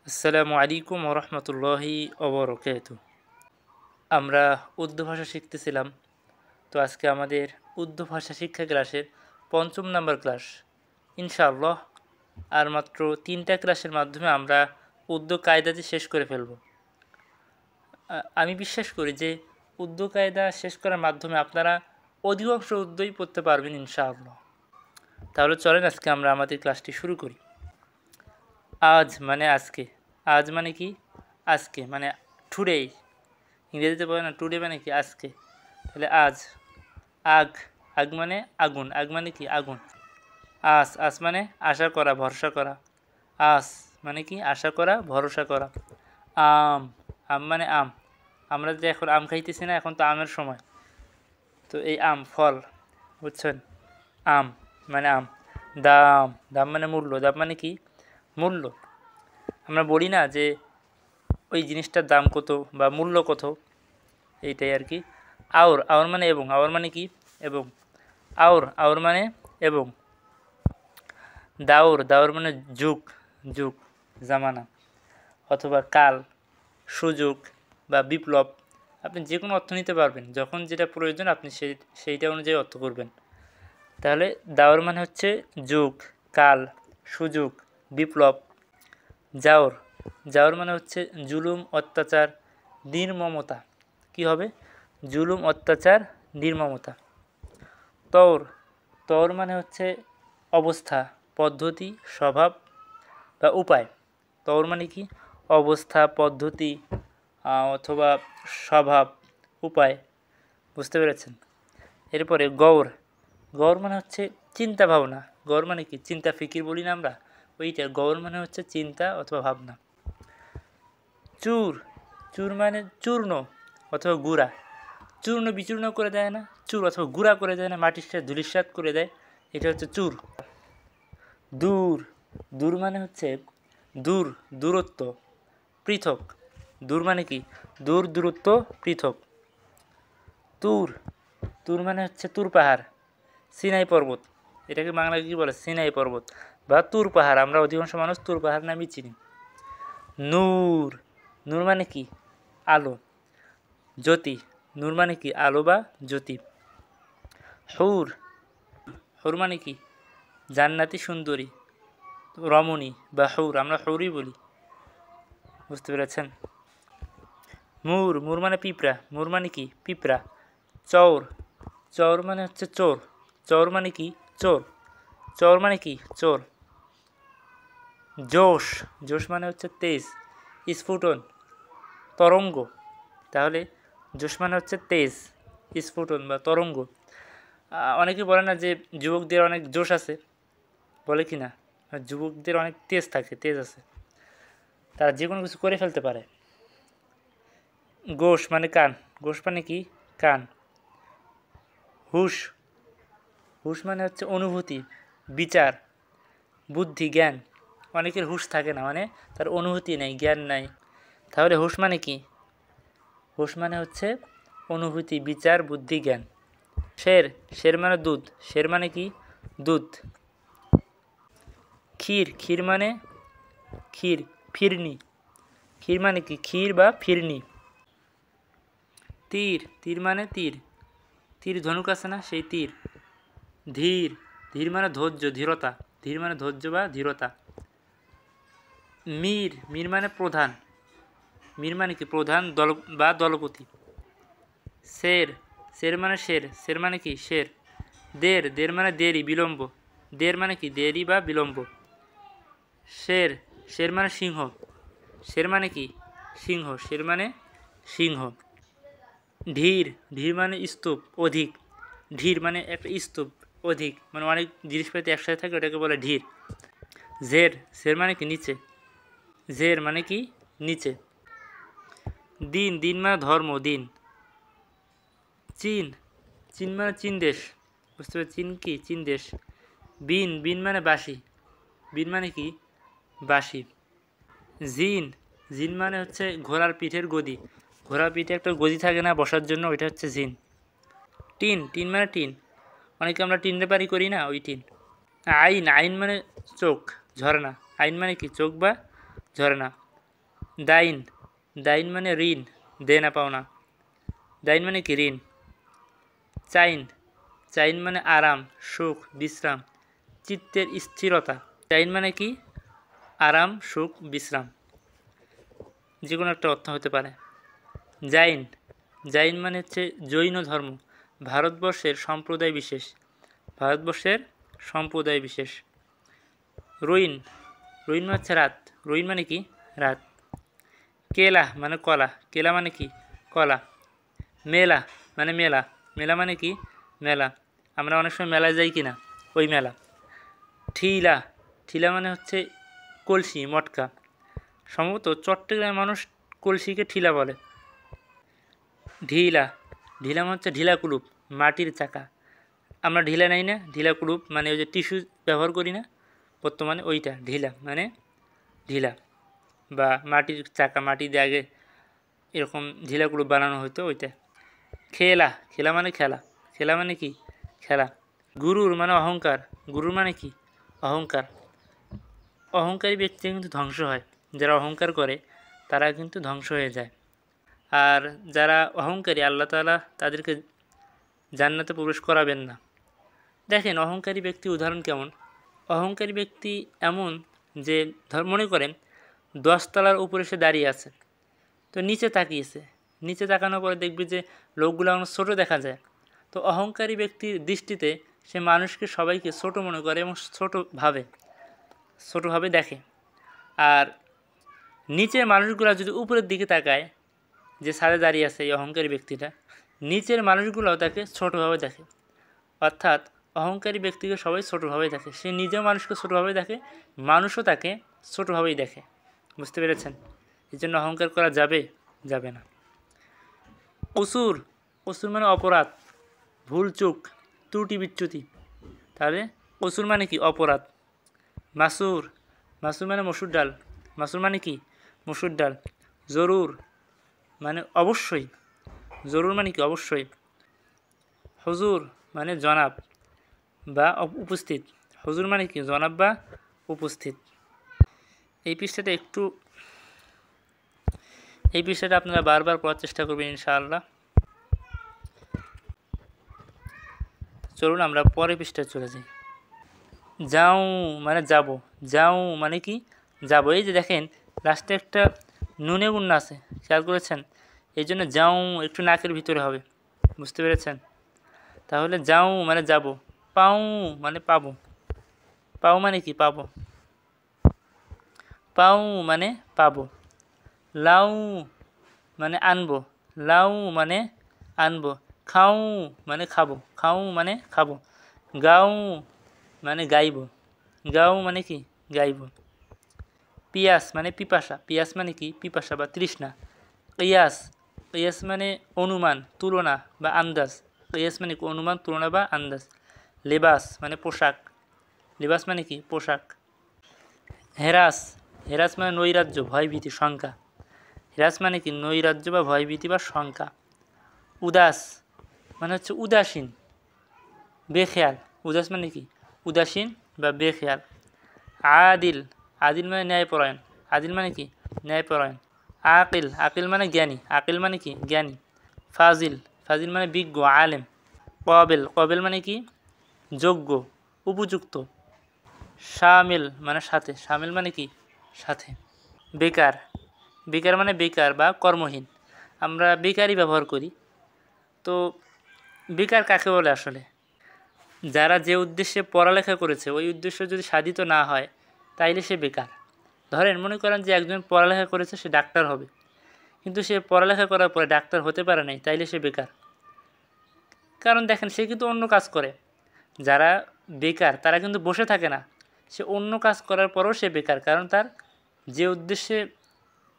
আসসালামু আলাইকুম ওরহমতুল্লাহি ওবরকাত। আমরা উর্দু ভাষা শিখতেছিলাম। তো আজকে আমাদের উর্দু ভাষা শিক্ষা ক্লাসের ৫ম নাম্বার ক্লাস। ইনশাআল্লাহ আর মাত্র ৩টা ক্লাসের মাধ্যমে আমরা উর্দু কায়দাটি শেষ করে ফেলব। আমি বিশ্বাস করি যে উর্দু কায়দা শেষ করার মাধ্যমে আপনারা অধিকাংশ উর্দুই পড়তে পারবেন ইনশাআল্লাহ। তাহলে চলেন আজকে আমরা আমাদের ক্লাসটি শুরু করি। আজ মানে আজকে, আজ মানে কি? আজকে মানে টুডে। ইংরেজিতে বলে না টুডে মানে কি আজকে। তাহলে আজ। আগ, আগ মানে আগুন, আগ মানে কি আগুন। আস, আস মানে আশা করা, ভরসা করা। আস মানে কি আশা করা, ভরসা করা। আম, আম মানে আম। আমরা যে এখন আম খাইতেছি না, এখন তো আমের সময়। তো এই আম ফল, বুঝছেন? আম মানে আম। দাম, দাম মানে মূল্য, দাম মানে কি মূল্য। আমরা বলি না যে ওই জিনিসটার দাম কত বা মূল্য কত, এইটাই আর কি। আওর, আওর মানে এবং, আওর মানে কি এবং। আওর, আওর মানে এবং। দাওর, দাওর মানে যুগ, যুগ জামানা অথবা কাল, সুযোগ বা বিপ্লব। আপনি যে কোনো অর্থ নিতে পারবেন, যখন যেটা প্রয়োজন আপনি সেইটা অনুযায়ী অর্থ করবেন। তাহলে দাওর মানে হচ্ছে যুগ, কাল, সুযোগ, বিপ্লব। জাওর, জাওর মানে হচ্ছে জুলুম, অত্যাচার, নির্মমতা। কি হবে? জুলুম, অত্যাচার, নির্মমতা। তওর, তওর মানে হচ্ছে অবস্থা, পদ্ধতি, স্বভাব বা উপায়। তওর মানে কি অবস্থা, পদ্ধতি অথবা স্বভাব, উপায়। বুঝতে পেরেছেন? এরপরে গৌর, গৌর মানে হচ্ছে চিন্তা ভাবনা। গৌর মানে কি চিন্তা, ফিকির বলি না আমরা, ওইটা। গৌর মানে হচ্ছে চিন্তা অথবা ভাবনা। চুর, চুর মানে চূর্ণ অথবা গুঁড়া। চূর্ণ বিচূর্ণ করে দেয় না, চুর অথবা গুঁড়া করে দেয় না, মাটির সাথে ধূলিসাৎ করে দেয়, এটা হচ্ছে চুর। দূর, দূর মানে হচ্ছে দূর, দূরত্ব, পৃথক। দূর মানে কি দূর, দূরত্ব, পৃথক। তুর, তুর মানে হচ্ছে তুর পাহাড়, সিনাই পর্বত। এটাকে বাংলায় কী বলে? সিনাই পর্বত বা তুর পাহাড়। আমরা অধিকাংশ মানুষ তুর পাহাড় নামেই চিনি। নূর, নূর মানে কি আলো, জ্যোতি। নূর মানে কি আলো বা জ্যোতি। হুর, হুর মানে কি জান্নাতি সুন্দরী, রমণী বা হুর, আমরা হুরই বলি। বুঝতে পেরেছেন? মুর, মুর মানে পিঁপড়া। মুর মানে কি পিঁপড়া। চৌর, চৌর মানে হচ্ছে চোর। চৌর মানে কি চোর। চৌর মানে কি চোর। জোশ, জোশ মানে হচ্ছে তেজ, স্ফুটন, তরঙ্গ। তাহলে জোশ মানে হচ্ছে তেজ, স্ফুটন বা তরঙ্গ। অনেকে বলে না যে যুবকদের অনেক জোশ আছে, বলে কি না? যুবকদের অনেক তেজ থাকে, তেজ আছে, তারা যে কোনো কিছু করে ফেলতে পারে। গোশ মানে কান, গোশ মানে কি কান। হুশ, হুশ মানে হচ্ছে অনুভূতি, বিচার, বুদ্ধি, জ্ঞান। অনেকের হুশ থাকে না, মানে তার অনুভূতি নেই, জ্ঞান নাই। তাহলে হুশ মানে কি? হুশ মানে হচ্ছে অনুভূতি, বিচার, বুদ্ধি, জ্ঞান। শের, শের মানে দুধ। শের মানে কি দুধ। ক্ষীর, ক্ষীর মানে ক্ষীর, ফিরনি। ক্ষীর মানে কি ক্ষীর বা ফিরনি। তীর, তীর মানে তীর, তীর ধনুক আছে না, সেই তীর। ধীর, ধীর মানে ধৈর্য, ধীরতা। ধীর মানে ধৈর্য বা ধীরতা। মীর, মীর মানে প্রধান। মীর মানে কি প্রধান, দল বা দলপতি। শের, শের মানে শের। শের মানে কি শের। দের, দের মানে দেরি, বিলম্ব। দের মানে কি দেরি বা বিলম্ব। শের, শের মানে সিংহ। শের মানে কি সিংহ। শের মানে সিংহ। ঢির, ঢির মানে স্তূপ, অধিক। ঢির মানে একটা স্তূপ, অধিক মানে অনেক জিনিসপাতি একসাথে থাকে, ওটাকে বলে ঢির। ঝের, ঝের মানে কি নিচে। ঝের মানে কি নিচে। দিন, দিন মানে ধর্ম, দিন। চীন, চীন মানে চীন দেশ। বুঝতে পারছি চীন কি চীন দেশ। বিন, বিন মানে বাঁশি। বিন মানে কি বাঁশি। জিন, জিন মানে হচ্ছে ঘোড়ার পিঠের গদি। ঘোড়ার পিঠে একটা গদি থাকে না বসার জন্য, ওইটা হচ্ছে জিন। টিন, টিন মানে টিন। অনেকে আমরা টিন রেপারি করি না, ওই টিন। আইন, আইন মানে চোখ, ঝর্ণা। আইন মানে কি চোখ বা ঝর্ণা। দাইন, দাইন মানে ঋণ, দেনা পাওনা। দাইন মানে কি? ঋণ। চাইন, চাইন মানে আরাম, সুখ, বিশ্রাম, চিত্তের স্থিরতা। চাইন মানে কি? আরাম, সুখ, বিশ্রাম, যে কোনো একটা অর্থ হতে পারে। জাইন, জাইন মানে হচ্ছে জৈন ধর্ম, ভারতবর্ষের সম্প্রদায় বিশেষ, ভারতবর্ষের সম্প্রদায় বিশেষ। রুইন, রুইন মানে হচ্ছে রাত, রুইন মানে কি? রাত। কেলা মানে কলা, কেলা মানে কি? কলা। মেলা মানে মেলা, মেলা মানে কি? মেলা। আমরা অনেক সময় মেলায় যাই কিনা, ওই মেলা। ঠিলা, ঠিলা মানে হচ্ছে কলসি, মটকা। সম্ভবত চট্টগ্রামের মানুষ কলসিকে ঠিলা বলে। ঢিলা, ঢিলা মানে হচ্ছে ঢিলা কুলুপ, মাটির চাকা। আমরা ঢিলা নেই না, ঢিলা কুলুপ মানে ওই যে টিস্যু ব্যবহার করি না বর্তমানে, ওইটা ঢিলা মানে ঢিলা, বা মাটির চাকা, মাটি দিয়ে আগে এরকম ঢিলা কুলুপ বানানো হতো, ওইটা। খেলা, খেলা মানে খেলা, খেলা মানে কি? খেলা। গুরুর মানে অহংকার, গুরুর মানে কি? অহংকার। অহংকারী ব্যক্তি কিন্তু ধ্বংস হয়, যারা অহংকার করে তারা কিন্তু ধ্বংস হয়ে যায়। আর যারা অহংকারী, আল্লাহ তাআলা তাদেরকে জান্নাতে প্রবেশ করাবেন না। দেখেন অহংকারী ব্যক্তি উদাহরণ কেমন। অহংকারী ব্যক্তি এমন যে মনে করেন 10 তলার উপরে সে দাঁড়িয়ে আছে, তো নিচে তাকিয়েছে, নিচে তাকানোর পরে দেখবে যে লোকগুলো অনেক ছোটো দেখা যায়। তো অহংকারী ব্যক্তির দৃষ্টিতে সে মানুষকে, সবাইকে ছোট মনে করে এবং ছোটোভাবে দেখে। আর নিচের মানুষগুলো যদি উপরের দিকে তাকায়, যে ছাদে দাঁড়িয়ে আছে এই অহংকারী ব্যক্তিটা, নিচের মানুষগুলোও তাকে ছোটোভাবে দেখে। অর্থাৎ অহংকারী ব্যক্তিকে সবাই ছোটোভাবে দেখে, সে নিজেও মানুষকে ছোটোভাবে দেখে, মানুষও তাকে ছোটোভাবেই দেখে। বুঝতে পেরেছেন? এই জন্য অহংকার করা যাবে? যাবে না। কসুর, কসুর মানে অপরাধ, ভুল চুক, ত্রুটি বিচ্যুতি। তাহলে কসুর মানে কি? অপরাধ। মাসুর, মাসুর মানে মসুর ডাল, মাসুর মানে কি? মসুর ডাল। জরুর মানে অবশ্যই, জরুর মানে কি? অবশ্যই। হুজুর মানে জনাব বা উপস্থিত, হুজুর মানে কি? জনাব বা উপস্থিত। এই পৃষ্ঠাটা আপনারা বারবার পড়ার চেষ্টা করবেন ইনশাআল্লাহ। চলুন আমরা পরের পৃষ্ঠায় চলে যাই। যাও মানে যাব, যাও মানে কি? যাব। এই যে দেখেন লাস্টে একটা নুনে গুণ আছে, খেয়াল করেছেন? এই জন্য যাও একটু নাকের ভিতরে হবে। বুঝতে পেরেছেন? তাহলে যাও মানে যাব, পাও মানে পাবো, পাও মানে কি? পাবো, পাও মানে পাবো। লাউ মানে আনবো, লাউ মানে আনবো। খাও মানে খাবো, খাও মানে খাবো। গাও মানে গাইব, গাও মানে কি? গাইব। পিয়াস মানে পিপাসা, পিয়াস মানে কি? পিপাসা বা তৃষ্ণা। কিয়াস, কিয়াস মানে অনুমান, তুলনা বা আন্দাজ। কিয়াস মানে কি? অনুমান, তুলনা বা আন্দাজ। লেবাস মানে পোশাক, লেবাস মানে কি? পোশাক। হেরাস, হেরাস মানে নৈরাজ্য, ভয়ভীতি, শঙ্কা। হেরাস মানে কি? নৈরাজ্য বা ভয়ভীতি বা শঙ্কা। উদাস মানে হচ্ছে উদাসীন, বেখেয়াল। উদাস মানে কি? উদাসীন বা বেখেয়াল। আদিল, আদিল মানে ন্যায়পরায়ণ, আদিল মানে কি? ন্যায়পরায়ণ। আকিল, আকিল মানে জ্ঞানী, আকিল মানে কি? জ্ঞানী। ফাজিল, ফাজিল মানে বিজ্ঞ, আলেম। কবেল, কবেল মানে কি? যোগ্য, উপযুক্ত। শামিল মানে সাথে, শামিল মানে কি? সাথে। বেকার, বেকার মানে বেকার বা কর্মহীন। আমরা বেকারই ব্যবহার করি। তো বেকার কাকে বলে আসলে? যারা যে উদ্দেশ্যে পড়ালেখা করেছে ওই উদ্দেশ্য যদি সাধিত না হয় তাইলে সে বেকার। ধরেন মনে করেন যে একজন পড়ালেখা করেছে, সে ডাক্তার হবে, কিন্তু সে পড়ালেখা করার পরে ডাক্তার হতে পারে নাই, তাইলে সে বেকার। কারণ দেখেন সে কিন্তু অন্য কাজ করে। যারা বেকার তারা কিন্তু বসে থাকে না, সে অন্য কাজ করার পরেও সে বেকার, কারণ তার যে উদ্দেশ্যে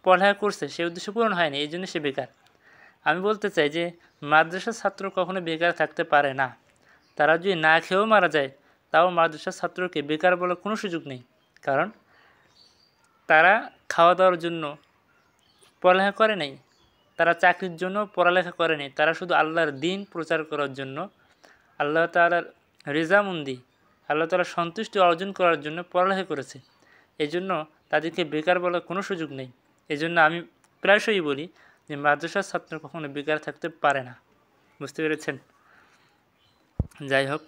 পড়ালেখা করছে সেই উদ্দেশ্য পূরণ হয়নি, এই জন্য সে বেকার। আমি বলতে চাই যে মাদ্রাসার ছাত্র কখনো বেকার থাকতে পারে না। তারা যদি না খেয়েও মারা যায় তাও মাদ্রাসার ছাত্রকে বেকার বলার কোনো সুযোগ নেই, কারণ তারা খাওয়া দাওয়ার জন্য পড়ালেখা করে নাই, তারা চাকরির জন্য পড়ালেখা করে নাই, তারা শুধু আল্লাহর দ্বীন প্রচার করার জন্য, আল্লাহ তাআলার রেজামন্দি, আল্লাহ তাআলার সন্তুষ্টি অর্জন করার জন্য পড়ালেখা করেছে। এই জন্য তাদেরকে বেকার বলার কোনো সুযোগ নেই। এই জন্য আমি প্রায়শই বলি যে মাদ্রাসার ছাত্র কখনো বেকার থাকতে পারে না। বুঝতে পেরেছেন? যাই হোক,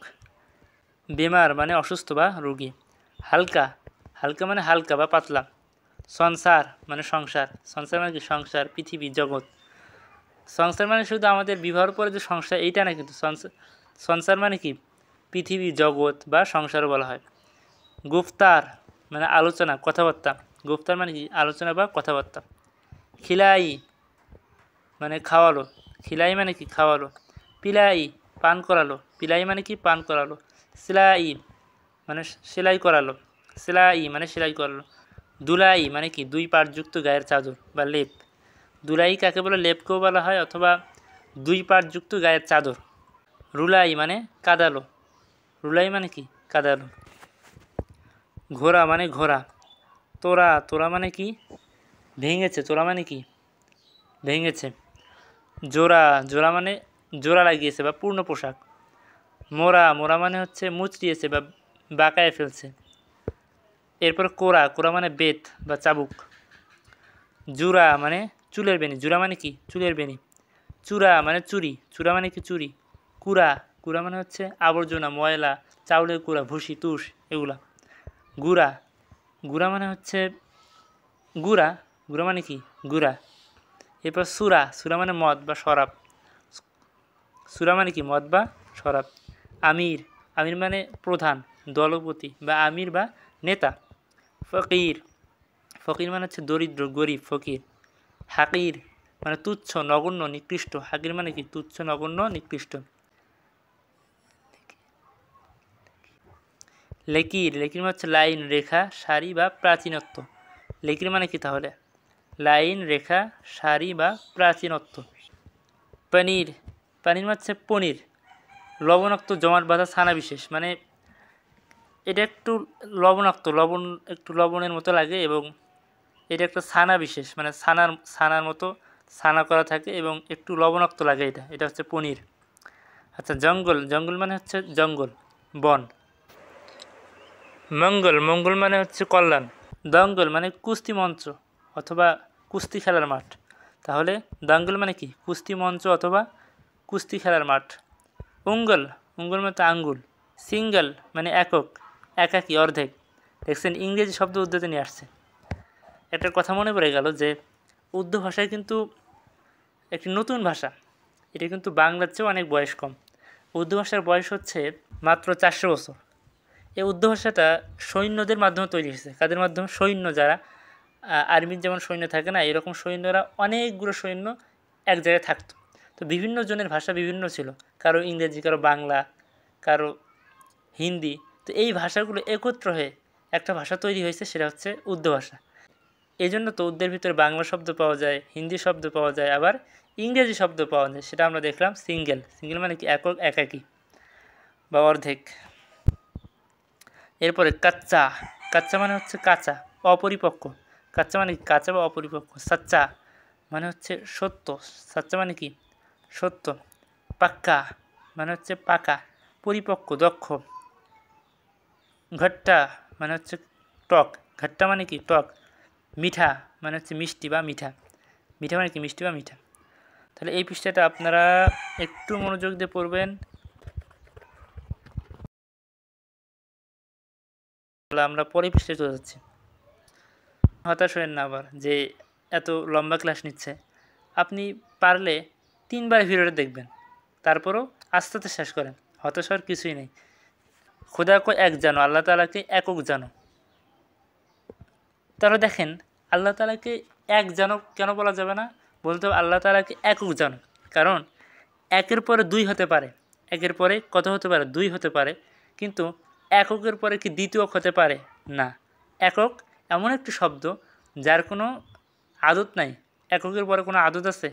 বেমার মানে অসুস্থ বা রোগী। হালকা, হালকা মানে হালকা বা পাতলা। সংসার মানে সংসার, সংসার মানে কি? সংসার, পৃথিবী, জগৎ। সংসার মানে শুধু আমাদের বিবাহের পরে যে সংসার এইটা না, কিন্তু সংসার মানে কি? পৃথিবী, জগৎ বা সংসারও বলা হয়। গুফতার মানে আলোচনা, কথাবার্তা। গুফতার মানে কি? আলোচনা বা কথাবার্তা। খিলাই মানে খাওয়ালো, খিলাই মানে কি? খাওয়ালো। পিলাই পান করালো, পিলাই মানে কি? পান করালো। সেলাই মানে সেলাই করালো, সেলাই মানে সেলাই করালো। দুলাই মানে কি? দুই পাটযুক্ত গায়ের চাদর বা লেপ। দুলাই কাকে বলে? লেপকেও বলা হয়, অথবা দুই পাটযুক্ত গায়ের চাদর। রুলাই মানে কাদালো, রুলাই মানে কি? কাদালো। ঘোড়া মানে ঘোড়া। তোরা, তোরা মানে কি? ভেঙেছে, তোরা মানে কি? ভেঙেছে। জোড়া, জোড়া মানে জোড়া লাগিয়েছে বা পূর্ণ পোশাক। মোরা, মোরা মানে হচ্ছে মুচড়িয়েছে বা বাঁকায় ফেলছে। এরপর কোরা, কোরা মানে বেত বা চাবুক। জুরা মানে চুলের বেনি, জুরা মানে কি? চুলের বেনি। চূড়া মানে চুরি, চূড়া মানে কি? চুরি। কুড়া, কুড়া মানে হচ্ছে আবর্জনা, ময়লা, চাউলের কুড়া, ভুসি, তুষ, এগুলা। গুড়া, গুড়া মানে হচ্ছে গুড়া, গুড়া মানে কি? গুড়া। এরপর সুরা, সুরা মানে মদ বা শরাব। সুরা মানে কি? মদ বা শরাব। আমির, আমির মানে প্রধান, দলপতি বা আমির বা নেতা। ফকির, ফকির মানে হচ্ছে দরিদ্র, গরিব, ফকির। হাকির মানে তুচ্ছ, নগণ্য, নিকৃষ্ট। হাকির মানে কি? তুচ্ছ, নগণ্য, নিকৃষ্ট। লেকির, লেকির মানে হচ্ছে লাইন, রেখা, সারি বা প্রাচীনত্ব। লেকির মানে কি তাহলে? লাইন, রেখা, সারি বা প্রাচীনত্ব। পনির, পনির মানে হচ্ছে পনির, লবণাক্ত জমাট বাঁধা ছানা বিশেষ। মানে এটা একটু লবণাক্ত, লবণ একটু লবণের মতো লাগে, এবং এটা একটা ছানা বিশেষ, মানে ছানার মতো ছানা করা থাকে এবং একটু লবণাক্ত লাগে। এটা হচ্ছে পনির। আচ্ছা, জঙ্গল, জঙ্গল মানে হচ্ছে জঙ্গল, বন। মঙ্গল, মঙ্গল মানে হচ্ছে কল্যাণ। দঙ্গল মানে কুস্তি মঞ্চ অথবা কুস্তি খেলার মাঠ। তাহলে দঙ্গল মানে কি? কুস্তি মঞ্চ অথবা কুস্তি খেলার মাঠ। উঙ্গল, উঙ্গল মানে আঙ্গুল। সিঙ্গল মানে একক, একাকী, অর্ধেক। দেখছেন, ইংরেজি শব্দ উর্দুতে নিয়ে আসছে। একটা কথা মনে পড়ে গেল যে উর্দু ভাষায় কিন্তু একটি নতুন ভাষা, এটা কিন্তু বাংলার চেয়েও অনেক বয়স কম। উর্দু ভাষার বয়স হচ্ছে মাত্র 400 বছর। এই উর্দু ভাষাটা সৈন্যদের মাধ্যমে তৈরি হয়েছে। কাদের মাধ্যমে? সৈন্য, যারা আর্মির যেমন সৈন্য থাকে না, এরকম সৈন্যরা, অনেকগুলো সৈন্য এক জায়গায় থাকতো। তো বিভিন্ন জনের ভাষা বিভিন্ন ছিল, কারো ইংরেজি, কারো বাংলা, কারো হিন্দি। তো এই ভাষাগুলো একত্র হয়ে একটা ভাষা তৈরি হয়েছে, সেটা হচ্ছে উর্দু ভাষা। এই জন্য তো উর্দুর ভিতরে বাংলা শব্দ পাওয়া যায়, হিন্দি শব্দ পাওয়া যায়, আবার ইংরেজি শব্দ পাওয়া যায়। সেটা আমরা দেখলাম সিঙ্গেল, সিঙ্গেল মানে কি? একক, একাকী বা অর্ধেক। এরপরে কাচ্চা, কাচ্চা মানে হচ্ছে কাঁচা, অপরিপক্ক। কাচ্চা মানে কাঁচা বা অপরিপক্ক। সাচ্চা মানে হচ্ছে সত্য, সাচ্চা মানে কি? সত্য। পাক্কা মানে হচ্ছে পাকা, পরিপক্ক, দক্ষ। ঘট্টা মানে হচ্ছে টক, ঘট্টা মানে কি? টক। মিঠা মানে হচ্ছে মিষ্টি বা মিঠা, মিঠা মানে কি? মিষ্টি বা মিঠা। তাহলে এই পৃষ্ঠাটা আপনারা একটু মনোযোগ দিয়ে পড়বেন। আমরা পরে পৃষ্ঠায় চলে যাচ্ছি। হতাশ হবেন না আবার যে এত লম্বা ক্লাস নিচ্ছে। আপনি পারলে 3বার ভিডিওটা দেখবেন, তারপরও আস্তে আস্তে শেষ করেন। হতাশ হওয়ার কিছুই নেই। খোদা কো এক জানো, আল্লাহ তাআলাকে একক জানো। তাহলে দেখেন, আল্লাহ তাআলাকে এক জানো কেন বলা যাবে না? বলতে হবে আল্লাহ তাআলাকে একক জানো। কারণ একের পরে 2 হতে পারে, একের পরে কত হতে পারে? 2 হতে পারে। কিন্তু এককের পরে কি দ্বিতীয়ক হতে পারে? না। একক এমন একটি শব্দ যার কোনো আদত নাই। এককের পরে কোনো আদত আছে?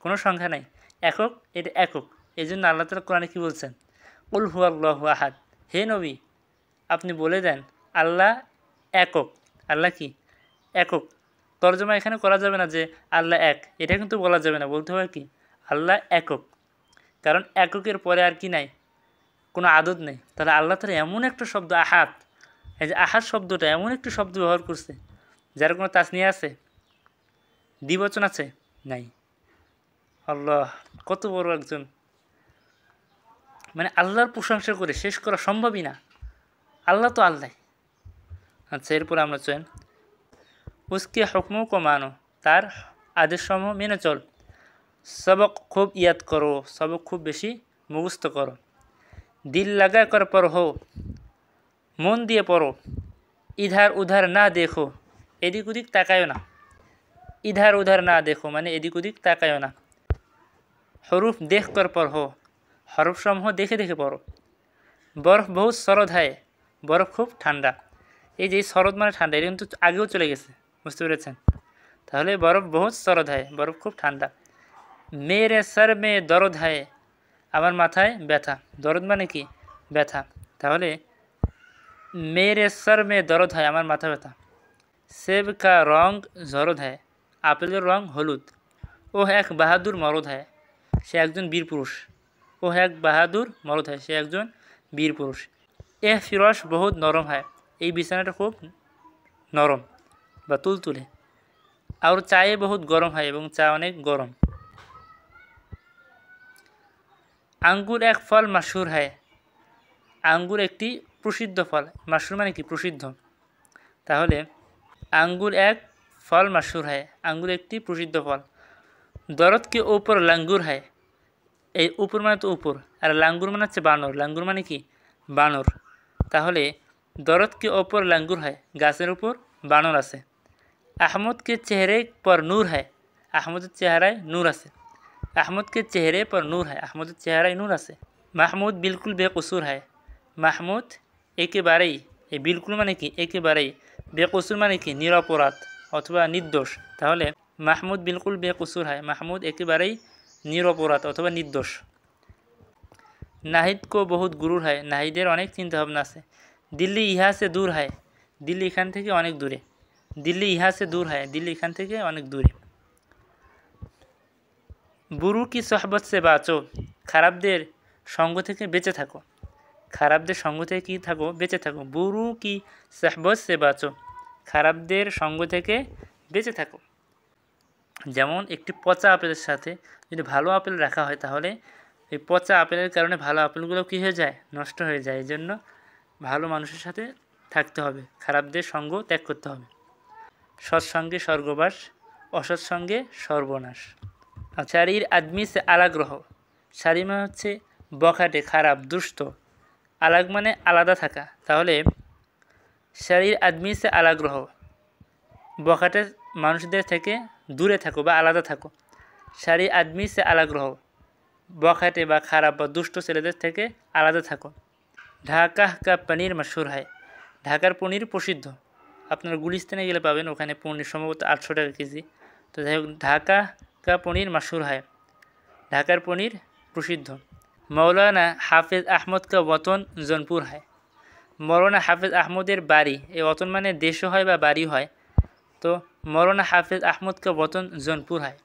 কোনো সংখ্যা নাই। একক, এটা একক। এই জন্য আল্লাহ তাআলা কোরআনে কী বলছেন? কুল হুয়াল্লাহু আহাদ। হে নবী, আপনি বলে দেন আল্লাহ একক। আল্লাহ কি? একক। তর্জমা এখানে করা যাবে না যে আল্লাহ এক, এটা কিন্তু বলা যাবে না। বলতে হবে কি? আল্লাহ একক। কারণ এককের পরে আর কি নাই? কোনো আদত নেই। তাহলে আল্লাহ তাআলা এমন একটা শব্দ আহাদ, এই যে আহাদ শব্দটা এমন একটি শব্দ ব্যবহার করছে যার কোনো তাসনিয়া আছে? দ্বিবচন আছে? নাই। আল্লাহ, কত বড় একজন, মানে আল্লাহর প্রশংসা করে শেষ করা সম্ভবই না। আল্লাহ তো আল্লাহ। আচ্ছা, এরপর আমরা চলেন উসকে হুকমো কো মানো, তার আদেশসমূহ মেনে চল। সবক খুব ইয়াদ করো, সবক খুব বেশি মুখস্থ করো। দিল লাগা কর পড়ো, মন দিয়ে পড়ো। ইধার উধার না দেখো, এদিক ওদিক তাকায়ও না। ইধার উধার না দেখো মানে এদিক ওদিক তাকায়ও না। হরুফ দেখ কর পড়ো, হরফসমূহ দেখে দেখে পড়ো। বরফ বহুত শরৎ হয়, বরফ খুব ঠান্ডা। এই যে শরৎ মানে ঠান্ডা, এটা কিন্তু আগেও চলে গেছে, বুঝতে পেরেছেন? তাহলে বরফ বহুত শরৎ হয়, বরফ খুব ঠান্ডা। মেরে সর মে দরদ হয়, আমার মাথায় ব্যথা। দরদ মানে কি? ব্যথা। তাহলে মেরে সর মে দরদ হয়, আমার মাথা ব্যথা। সেব কা রং জরদ হয়, আপেলের রং হলুদ। ও এক বাহাদুর মরদ হয়, সে একজন বীর পুরুষ। ও এক বাহাদুর মরদ হয়, সে একজন বীর পুরুষ। এ ফিরস বহুত নরম হয়, এই বিছানাটা খুব নরম বা তুলতুলে। আর চায়ে বহুত গরম হয়, এবং চা অনেক গরম। আঙ্গুর এক ফল মাশহুর হয়, আঙ্গুর একটি প্রসিদ্ধ ফল। মাশহুর মানে কি? প্রসিদ্ধ। তাহলে আঙ্গুর এক ফল মাশহুর হয়, আঙ্গুর একটি প্রসিদ্ধ ফল। দরদ কে উপর লাঙ্গুর হয়, এই উপর মানে তো উপর, আর লাঙ্গুর মানে হচ্ছে বানর। লাঙ্গুর মানে কি? বানর। তাহলে দরদকে ওপর লাঙ্গুর হয়, গাছের উপর বানর আছে। আহমদকে চেহারে পর নূর হয়, আহমদের চেহারায় নূর আছে। আহমদকে চেহারে পর নূর হয়, আহমদের চেহারায় নূর আছে। মাহমুদ বিলকুল বেকসুর হয়, মাহমুদ একেবারেই, এই বিলকুল মানে কি? একেবারেই। বেকসুর মানে কি? নিরপরাধ অথবা নির্দোষ। তাহলে মাহমুদ বিলকুল বেকসুর হয়, মাহমুদ একেবারেই নিরপরাধ অথবা নির্দোষ। নাহিদ কো বহুত গুরুর হয়, নাহিদের অনেক চিন্তাভাবনা আছে। দিল্লি ইহা সে দূর হয়, দিল্লি এখান থেকে অনেক দূরে। দিল্লি ইহা সে দূর হয়, দিল্লি এখান থেকে অনেক দূরে। বুরু কি সোহবত সে বাঁচো, খারাপদের সঙ্গ থেকে বেঁচে থাকো। খারাপদের সঙ্গ থেকে কী থাকো? বেঁচে থাকো। বুরু কি সোহবত সে বাঁচো, খারাপদের সঙ্গ থেকে বেঁচে থাকো। যেমন একটি পচা আপেলের সাথে যদি ভালো আপেল রাখা হয়, তাহলে এই পচা আপেলের কারণে ভালো আপেলগুলো কী হয়ে যায়? নষ্ট হয়ে যায়। এই জন্য ভালো মানুষের সাথে থাকতে হবে, খারাপদের সঙ্গ ত্যাগ করতে হবে। সৎসঙ্গে স্বর্গবাস, অসৎসঙ্গে সর্বনাশ। শারীর আদমি সে আলাগ রহ, শারীর মানে হচ্ছে বখাটে, খারাপ, দুষ্ট। আলাগ মানে আলাদা থাকা। তাহলে শারীর আদমি সে আলাগ রহ, বখাটে মানুষদের থেকে দূরে থাকো বা আলাদা থাকো। শারীর আদমি সে আলাগ রহ, বখাটে বা খারাপ বা দুষ্ট ছেলেদের থেকে আলাদা থাকো। ঢাকা কা পনির মশহুর হয়, ঢাকার পনির প্রসিদ্ধ। আপনারা গুলিস্তানে গেলে পাবেন, ওখানে পনির সম্ভবত 800 টাকা কেজি। তো যাই হোক, ঢাকা কা পনির মশহুর হয়, ঢাকার পনির প্রসিদ্ধ। মৌলানা হাফেজ আহমদ কা ওতন জৌনপুর হয়, মৌলানা হাফেজ আহমদের বাড়ি, এই ওতন মানে দেশও হয় বা বাড়ি হয়। তো মৌলানা হাফেজ আহমদ কা ওতন জৌনপুর হয়,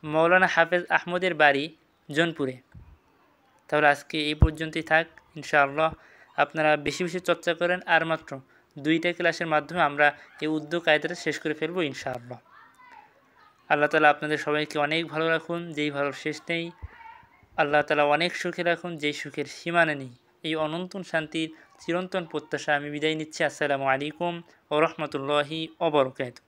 মৌলানা হাফেজ আহমদের বাড়ি জৌনপুরে। তাহলে আজকে এই পর্যন্তই থাক। ইনশাআল্লাহ আপনারা বেশি বেশি চর্চা করেন, আর মাত্র 2টা ক্লাসের মাধ্যমে আমরা এই উর্দু কায়দাটা শেষ করে ফেলবো ইনশাআল্লাহ। আল্লাহ তাআলা আপনাদের সবাইকে অনেক ভালো রাখুন, যেই ভালো শেষ নেই। আল্লাহ তাআলা অনেক সুখে রাখুন, যেই সুখের সীমানা নেই। এই অনন্তন শান্তির চিরন্তন প্রত্যাশা আমি বিদায় নিচ্ছি। আসসালামু আলাইকুম ওয়া রাহমাতুল্লাহি ওয়া বারাকাতুহু।